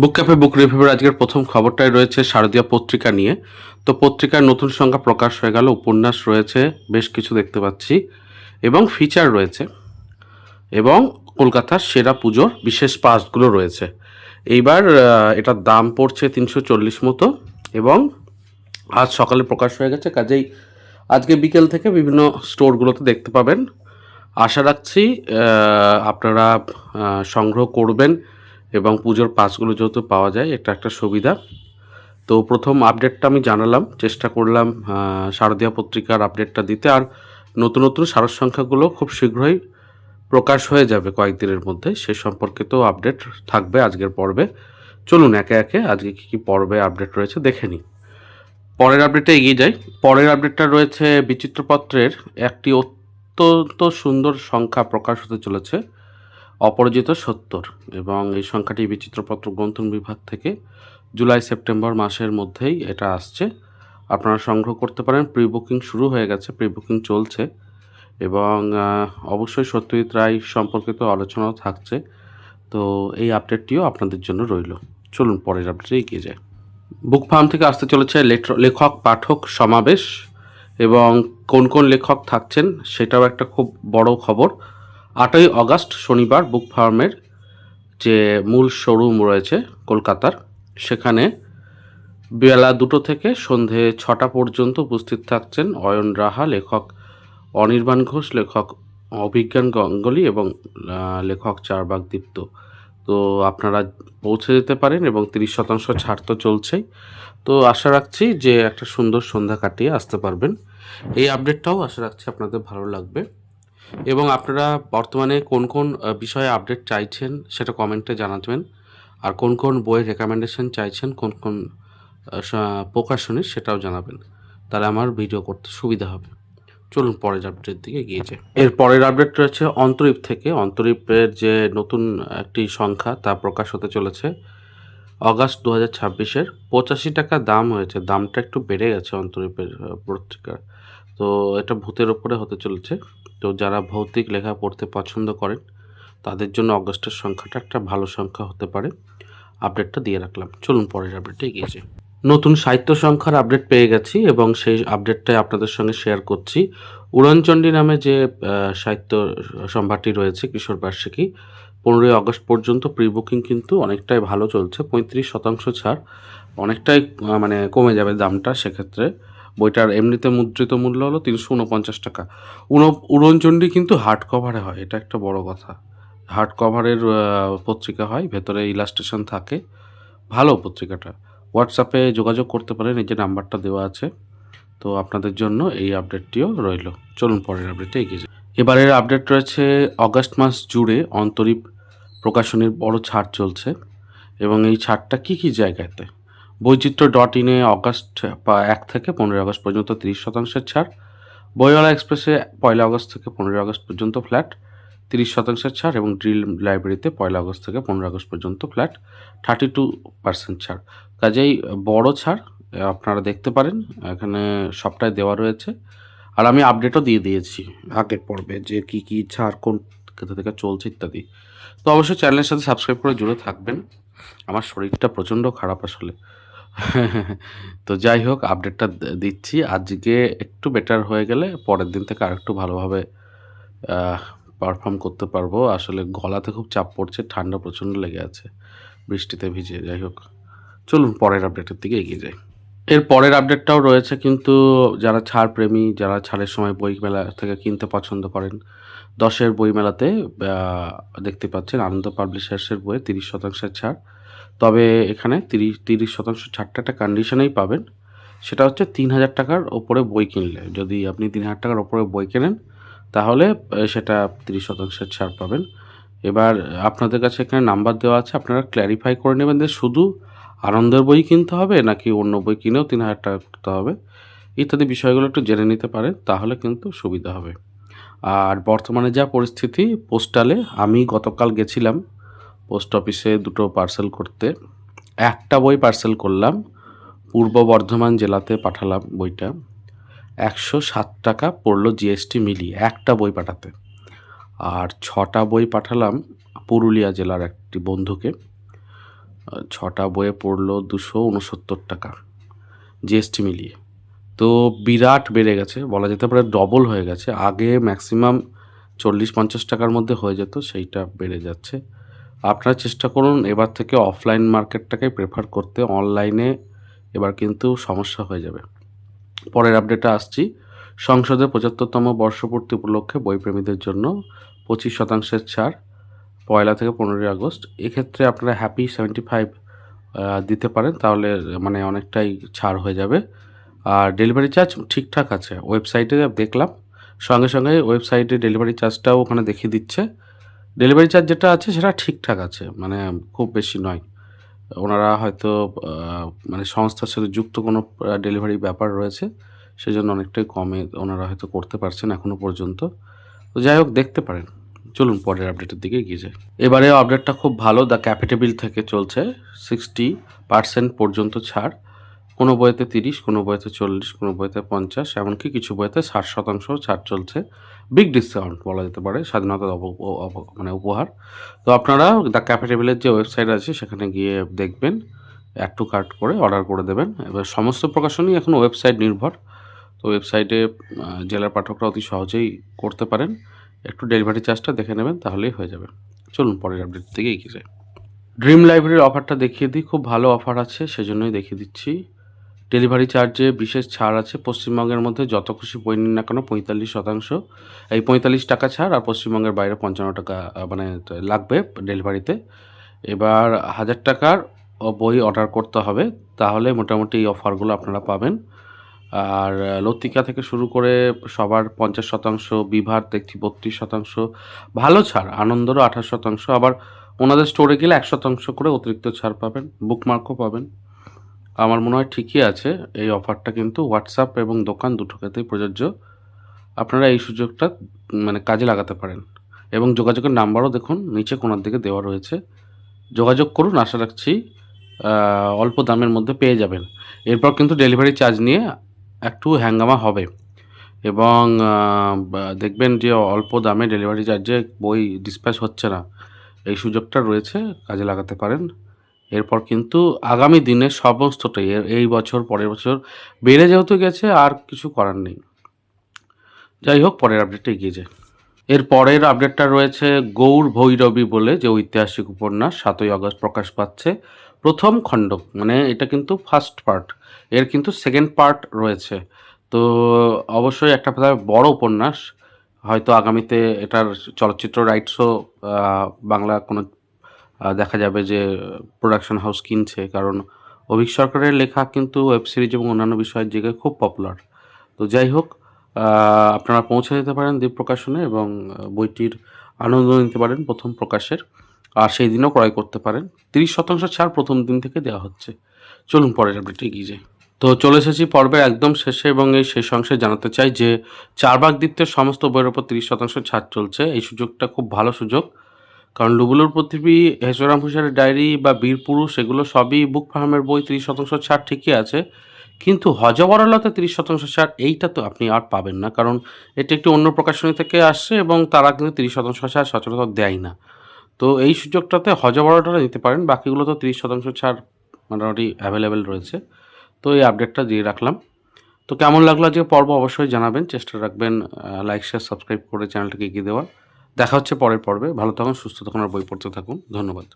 বুক cafe বুক রিভিউর আজকের প্রথম খবরটাই রয়েছে শারদীয়া পত্রিকা নিয়ে। তো পত্রিকার নতুন সংখ্যা প্রকাশ হয়ে গেল, উপন্যাস রয়েছে বেশ কিছু দেখতে পাচ্ছি, এবং ফিচার রয়েছে, এবং কলকাতার সেরা পুজোর বিশেষ পাসগুলো রয়েছে। এইবার এটার দাম পড়ছে 340 মতো, এবং আজ সকালে প্রকাশ হয়ে গেছে, কাজেই আজকে বিকেল থেকে বিভিন্ন স্টোরগুলোতে দেখতে পাবেন। আশা রাখছি আপনারা সংগ্রহ করবেন, এবং পুজোর পাসগুলো যেহেতু পাওয়া যায় এটা একটা সুবিধা। তো প্রথম আপডেটটা আমি জানালাম, চেষ্টা করলাম শারদীয়া পত্রিকার আপডেটটা দিতে। আর নতুন নতুন সারসংখ্যাগুলো খুব শীঘ্রই প্রকাশ হয়ে যাবে কয়েকদিনের মধ্যে, সে সম্পর্কিত আপডেট থাকবে আজকের পর্বে। চলুন একে একে আজকে কী কী পর্বে আপডেট রয়েছে দেখে নিই। পরের আপডেটে এগিয়ে যাই। পরের আপডেটটা রয়েছে বিচিত্রপত্রের একটি অত্যন্ত সুন্দর সংখ্যা প্রকাশ হতে চলেছে, অপরাজিত 70, এবং এই সংখ্যাটি বিচিত্রপত্র গ্রন্থন বিভাগ থেকে জুলাই সেপ্টেম্বর মাসের মধ্যেই এটা আসছে। আপনারা সংগ্রহ করতে পারেন। প্রি বুকিং শুরু হয়ে গেছে, প্রি বুকিং চলছে, এবং অবশ্যই সত্যজিৎ রায় সম্পর্কিত আলোচনাও থাকছে। তো এই আপডেটটিও আপনাদের জন্য রইল। চলুন পরের আপডেটে এগিয়ে যায়। বুক ফার্ম থেকে আসতে চলেছে লেখক পাঠক সমাবেশ, এবং কোন কোন লেখক থাকছেন সেটাও একটা খুব বড় খবর। 8ই অগাস্ট শনিবার বুক ফার্মের যে মূল শোরুম রয়েছে কলকাতার, সেখানে বেলা 2টো থেকে সন্ধে 6টা পর্যন্ত উপস্থিত থাকছেন অয়ন রাহা, লেখক অনির্বাণ ঘোষ, লেখক অভিজ্ঞান গাঙ্গুলি, এবং লেখক চারবাক দীপ্ত। তো আপনারা পৌঁছে যেতে পারেন, এবং 30% ছাড় তো চলছেই। তো আশা রাখছি যে একটা সুন্দর সন্ধ্যা কাটিয়ে আসতে পারবেন। এই আপডেটটাও আশা রাখছি আপনাদের ভালো লাগবে, এবং আপনারা বর্তমানে কোন কোন বিষয়ে আপডেট চাইছেন সেটা কমেন্টে জানাবেন। আর কোন কোন বইয়ের রেকমেন্ডেশন চাইছেন, কোন কোন প্রকাশনীর, সেটাও জানাবেন, তাহলে আমার ভিডিও করতে সুবিধা হবে। চলুন পরের আপডেটের দিকে এগিয়ে যাই। এর পরের আপডেট রয়েছে অন্তরীপ থেকে। অন্তরীপের যে নতুন একটি সংখ্যা তা প্রকাশ হতে চলেছে অগাস্ট 2026-এর। 85 টাকা দাম হয়েছে, দামটা একটু বেড়ে গেছে অন্তরীপের পত্রিকার। তো এটা ভূতের ওপরে হতে চলেছে। তো যারা ভৌতিক লেখা পড়তে পছন্দ করেন তাদের জন্য অগস্টের সংখ্যাটা একটা ভালো সংখ্যা হতে পারে। আপডেটটা দিয়ে রাখলাম। চলুন পরের আপডেটে এগিয়ে যাই। নতুন সাহিত্য সংখ্যার আপডেট পেয়ে গেছি, এবং সেই আপডেটটাই আপনাদের সঙ্গে শেয়ার করছি। উড়নচণ্ডী নামে যে সাহিত্য সম্ভারটি রয়েছে কিশোর বার্ষিকী, 15ই অগস্ট পর্যন্ত প্রি বুকিং কিন্তু অনেকটাই ভালো চলছে, 35% ছাড়, অনেকটাই মানে কমে যাবে দামটা। সেক্ষেত্রে বইটার এমনিতে মুদ্রিত মূল্য হলো 349 টাকা। উড়নচণ্ডী কিন্তু হার্ড কভারে হয়, এটা একটা বড় কথা। হার্ড কভারের পত্রিকা হয়, ভেতরে ইলাস্ট্রেশন থাকে, ভালো পত্রিকাটা। হোয়াটসঅ্যাপে যোগাযোগ করতে পারেন, এই যে নাম্বারটা দেওয়া আছে। তো আপনাদের জন্য এই আপডেটটিও রইল। চলুন পরের আপডেটে এগিয়ে যাই। এবারের আপডেট রয়েছে অগাস্ট মাস জুড়ে অন্তরীপ প্রকাশনীর বড় ছাড় চলছে, এবং এই ছাড়টা কী কী জায়গাতে। বৈচিত্র্য.in-এ অগাস্ট 1 থেকে 15 আগস্ট পর্যন্ত 30% ছাড়। বইওয়ালা এক্সপ্রেসে 1 আগস্ট থেকে 15 আগস্ট পর্যন্ত ফ্ল্যাট 30% ছাড়, এবং ড্রিল লাইব্রেরিতে 1 আগস্ট থেকে 15 আগস্ট পর্যন্ত ফ্ল্যাট 32% ছাড়। কাজেই বড় ছাড়, আপনারা দেখতে পারেন, এখানে সবটাই দেওয়া রয়েছে। আর আমি আপডেটও দিয়ে দিয়েছি আগের পর্বে যে কী কী ছাড় কোন কোথা থেকে চলছে ইত্যাদি। তো অবশ্যই চ্যানেলের সাথে সাবস্ক্রাইব করে জুড়ে থাকবেন। আমার শরীরটা প্রচণ্ড খারাপ আসলে। তো যাই হোক, আপডেটটা দিচ্ছি। আজকে একটু বেটার হয়ে গেলে পরের দিন থেকে আরেকটু ভালোভাবে পারফর্ম করতে পারবো। আসলে গলাতে খুব চাপ পড়ছে, ঠান্ডা প্রচণ্ড লেগে আছে বৃষ্টিতে ভিজে। যাই হোক, চলুন পরের আপডেটের দিকে এগিয়ে যাই। এর পরের আপডেটটাও রয়েছে, কিন্তু যারা ছাড় প্রেমী, যারা ছাড়ের সময় বই মেলা থেকে কিনতে পছন্দ করেন, 10-এর বইমেলাতে দেখতে পাচ্ছেন আনন্দ পাবলিশার্সের বইয়ে 30% ছাড়। তবে এখানে 30% ছাড়টা একটা কন্ডিশনেই পাবেন, সেটা হচ্ছে 3000 টাকার ওপরে বই কিনলে। যদি আপনি 3000 টাকার ওপরে বই কেনেন তাহলে সেটা 30% ছাড় পাবেন। এবার আপনাদের কাছে এখানে নাম্বার দেওয়া আছে, আপনারা ক্ল্যারিফাই করে নেবেন যে শুধু আনন্দের বই কিনতে হবে নাকি অন্য বই কিনেও 3000 টাকা করতে হবে, ইত্যাদি বিষয়গুলো একটু জেনে নিতে পারেন, তাহলে কিন্তু সুবিধা হবে। আর বর্তমানে যা পরিস্থিতি, পোস্টালে আমি গতকাল গেছিলাম পোস্ট অফিসে 2টো পার্সেল করতে। একটা বই পার্সেল করলাম, পূর্ব বর্ধমান জেলাতে পাঠালাম বইটা, 107 টাকা পড়লো জিএসটি মিলিয়ে একটা বই পাঠাতে। আর 6টা বই পাঠালাম পুরুলিয়া জেলার একটি বন্ধুকে, 6টা বইয়ে পড়লো 269 টাকা জিএসটি মিলিয়ে। তো বিরাট বেড়ে গেছে, বলা যেতে পারে ডবল হয়ে গেছে। আগে ম্যাক্সিমাম 40-50 টাকার মধ্যে হয়ে যেত, সেইটা বেড়ে যাচ্ছে। আপনারা চেষ্টা করুন এবার থেকে অফলাইন মার্কেটটাকে প্রেফার করতে। অনলাইনে এবার কিন্তু সমস্যা হয়ে যাবে। পরের আপডেটে আসছি। সংসদের 75তম বর্ষপূর্তি উপলক্ষে বইপ্রেমীদের জন্য 25% ছাড় 1 থেকে 15 আগস্ট। এক্ষেত্রে আপনারা হ্যাপি 75 দিতে পারেন, তাহলে মানে অনেকটাই ছাড় হয়ে যাবে। আর ডেলিভারি চার্জ ঠিকঠাক আছে, ওয়েবসাইটে দেখলাম, সঙ্গে সঙ্গে ওয়েবসাইটে ডেলিভারি চার্জটাও ওখানে দেখিয়ে দিচ্ছে। ডেলিভারি চার্জ যেটা আছে সেটা ঠিকঠাক আছে, মানে খুব বেশি নয়। ওনারা হয়তো মানে সংস্থার সাথে যুক্ত কোনো ডেলিভারি ব্যাপার রয়েছে, সেজন্য অনেকটাই কমে ওনারা হয়তো করতে পারছেন এখনও পর্যন্ত। তো যাই হোক, দেখতে পারেন। চলুন পরের আপডেটের দিকে এগিয়ে যাই। এবারে আপডেটটা খুব ভালো। দ্য ক্যাপিটাবিল থেকে চলছে 60% পর্যন্ত ছাড়। কোনো বইতে 30, কোনো বইতে 40, কোনো বইতে 50, এমনকি কিছু বইতে 60% ছাড় চলছে। বিগ ডিসকাউন্ট বলা যেতে পারে, স্বাধীনতার মানে উপহার। তো আপনারা দ্য ক্যাপিটাবিলের যে ওয়েবসাইট আছে সেখানে গিয়ে দেখবেন, অ্যাড টু কার্ট করে অর্ডার করে দেবেন। এবার সমস্ত প্রকাশনই এখন ওয়েবসাইট নির্ভর, তো ওয়েবসাইটে জেলার পাঠকরা অতি সহজেই করতে পারেন। একটু ডেলিভারি চার্জটা দেখে নেবেন, তাহলেই হয়ে যাবে। চলুন পরের আপডেট থেকে এগিয়ে যাই। ড্রিম লাইব্রেরির অফারটা দেখিয়ে দিই। খুব ভালো অফার আছে, সেজন্যই দেখিয়ে দিচ্ছি। ডেলিভারি চার্জে বিশেষ ছাড় আছে। পশ্চিমবঙ্গের মধ্যে যত খুশি বই নিন না কেন 45%, এই 45 টাকা ছাড়। আর পশ্চিমবঙ্গের বাইরে 55 টাকা মানে লাগবে ডেলিভারিতে। এবার 1000 টাকার বই অর্ডার করতে হবে, তাহলে মোটামুটি এই অফারগুলো আপনারা পাবেন। আর লতিকা থেকে শুরু করে সবার 50%, বিভার দেখছি 32%, ভালো ছাড়। আনন্দরও 28%, আবার ওনাদের স্টোরে গেলে 1% করে অতিরিক্ত ছাড় পাবেন, বুকমার্কও পাবেন। আমার মনে হয় ঠিকই আছে। এই অফারটা কিন্তু হোয়াটসঅ্যাপ এবং দোকান দুটো ক্ষেত্রেই প্রযোজ্য। আপনারা এই সুযোগটা মানে কাজে লাগাতে পারেন। এবং যোগাযোগের নাম্বারও দেখুন নিচে কোণার দিকে দেওয়া রয়েছে, যোগাযোগ করুন। আশা রাখছি অল্প দামের মধ্যে পেয়ে যাবেন। এরপর কিন্তু ডেলিভারি চার্জ নিয়ে একটু হ্যাঙ্গামা হবে, এবং দেখবেন যে অল্প দামে ডেলিভারি চার্জে বই ডিসপ্যাচ হচ্ছে না। এই সুযোগটা রয়েছে, কাজে লাগাতে পারেন। এরপর কিন্তু আগামী দিনে সমস্তটাই এই বছর পরের বছর বেড়ে যেহেতু গেছে, আর কিছু করার নেই। যাই হোক, পরের আপডেটে এগিয়ে যায়। এর পরের আপডেটটা রয়েছে গৌর ভৈরবী বলে, যে ঐতিহাসিক উপন্যাস 7ই আগস্ট প্রকাশ পাচ্ছে। প্রথম খণ্ড, মানে এটা কিন্তু ফার্স্ট পার্ট, এর কিন্তু সেকেন্ড পার্ট রয়েছে। তো অবশ্যই একটা বড় উপন্যাস। হয়তো আগামীতে এটার চলচ্চিত্র রাইটসও বাংলা কোনো দেখা যাবে যে প্রোডাকশন হাউস কিনছে, কারণ অভিক সরকারের লেখা কিন্তু ওয়েব সিরিজ এবং অন্যান্য বিষয়ের জায়গায় খুব পপুলার। তো যাই হোক, আপনারা পৌঁছে যেতে পারেন দ্বীপ প্রকাশনে এবং বইটির আনন্দ নিতে পারেন প্রথম প্রকাশের। আর সেই দিনও ক্রয় করতে পারেন। 30% ছাড় প্রথম দিন থেকে দেওয়া হচ্ছে। চলুন পরের আপডেটে এগিয়ে যাই। তো চলে এসেছি পর্বের একদম শেষে, এবং এই শেষ অংশে জানাতে চাই যে চারবাগ দ্বীপের সমস্ত বইয়ের ওপর 30% ছাড় চলছে। এই সুযোগটা খুব ভালো সুযোগ, কারণ লুবুলুর প্রতিবি, হেসরাম হুসারের ডায়েরি বা বীরপুরুষ, এগুলো সবই বুক ফার্মের বই। 30% ছাড় ঠিকই আছে, কিন্তু হজবরলাতে 30% ছাড় এইটা তো আপনি আর পাবেন না, কারণ এটি একটি অন্য প্রকাশনী থেকে আসছে এবং তারা কিন্তু 30% ছাড় সচরাচর দেয় না। তো এই সুযোগটাতে হজবরলটা নিতে পারেন, বাকিগুলো তো 30% ছাড় মোটামুটি অ্যাভেলেবেল রয়েছে। তো এই আপডেটটা দিয়ে রাখলাম। তো কেমন লাগলো আজকে পর্ব অবশ্যই জানাবেন, চেষ্টা রাখবেন লাইক শেয়ার সাবস্ক্রাইব করে চ্যানেলটাকে এগিয়ে দেওয়ার। দেখা হচ্ছে পরের পর্বে। ভালো থাকুন, সুস্থ থাকুন, আর বই পড়তে থাকুন। ধন্যবাদ।